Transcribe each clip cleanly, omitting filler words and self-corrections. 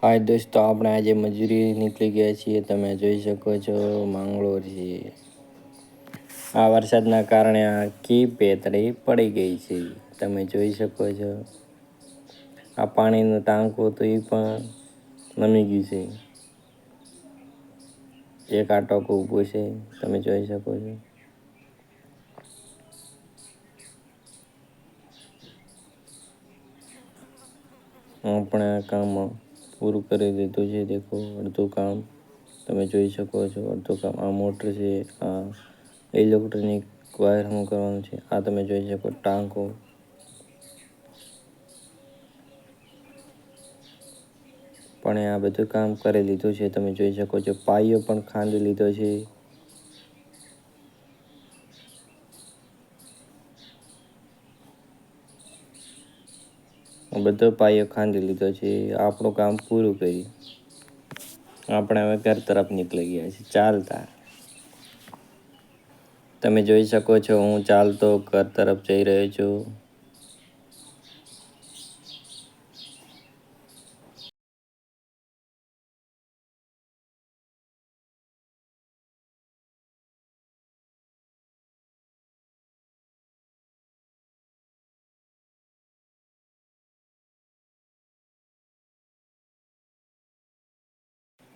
હાય દોસ્તો, આપણે આજે મજૂરી નીકળી ગયા છીએ. તમે જોઈ શકો છો માંગરોળ છે. આ વરસાદના કારણે આખી પેતળી પડી ગઈ છે. તમે જોઈ શકો છો આ પાણીનું ટાંકું તો એ પણ નમી ગયું છે. એક આ ટોકો ઊભો છે, તમે જોઈ શકો છો. આપણે આ કામ પૂરું કરી દીધું છે. દેખો અડધું કામ તમે જોઈ શકો છો. અડધું કામ આ મોટર છે, આ ઇલેક્ટ્રોનિક વાયર હું કરવાનું છે. આ તમે જોઈ શકો ટાંકો. પણ આ બધું કામ કરી લીધું છે. તમે જોઈ શકો છો પાયો પણ ખાંડી લીધો છે. બધો પાયો ખાંડી લીધો છે. આપણું કામ પૂરું કર્યું. આપણે હવે ઘર તરફ નીકળી ગયા છીએ ચાલતા. તમે જોઈ શકો છો હું ચાલતો ઘર તરફ જઈ રહ્યો છું.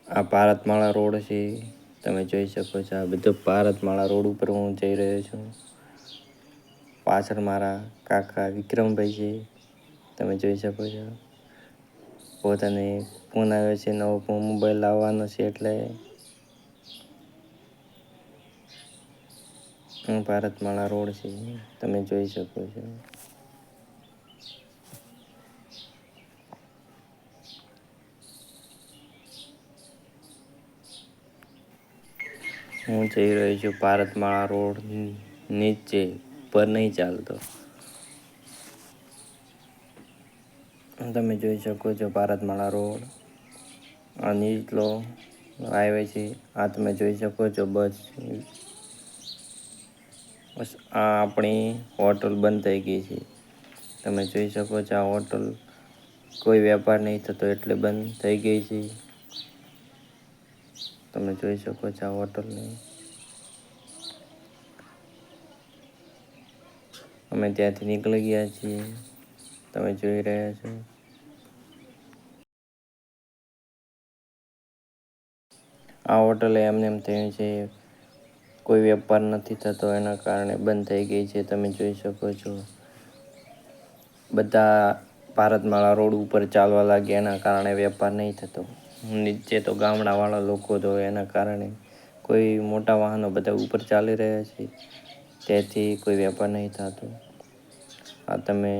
આ ભારતમાળા રોડ છે. તમે જોઈ શકો છો આ બધો ભારતમાળા રોડ ઉપર હું જઈ રહ્યો છું. પાછળ મારા કાકા વિક્રમભાઈ છે. તમે જોઈ શકો છો પોતાને ફોન આવ્યો છે. નવો મોબાઈલ લાવવાનો છે એટલે ભારતમાળા રોડ છે. તમે જોઈ શકો છો. હું જઈ રહ્યો છું ભારતમાળા રોડ નીચે, પર નહીં ચાલતો. તમે જોઈ શકો છો ભારતમાળા રોડ. આ નીચલો હાઈવે છે. આ તમે જોઈ શકો છો બસ આ આપણી હોટલ બંધ થઈ ગઈ છે. તમે જોઈ શકો છો આ હોટલ કોઈ વેપાર નહીં થતો એટલે બંધ થઈ ગઈ છે. તમે જોઈ શકો છો આ હોટલને. અમે ત્યાંથી નીકળી ગયા છીએ. તમે જોઈ રહ્યા છો. આ હોટલ એમને એમ થયું છે. કોઈ વેપાર નથી થતો એના કારણે બંધ થઈ ગઈ છે. તમે જોઈ શકો છો. બધા ભારતમાળા રોડ ઉપર ચાલવા લાગ્યા એના કારણે વેપાર નહીં થતો. નીચે તો ગામડાવાળા લોકો તો એના કારણે કોઈ મોટા વાહનો બધા ઉપર ચાલી રહ્યા છે. તેથી કોઈ વેપાર નહીં થતો. આ તમે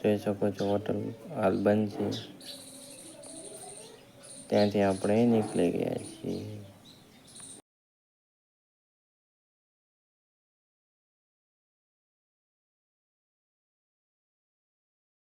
જોઈ શકો છો હોટલ હાલ બંધ છે. ત્યાંથી આપણે નીકળી ગયા છીએ.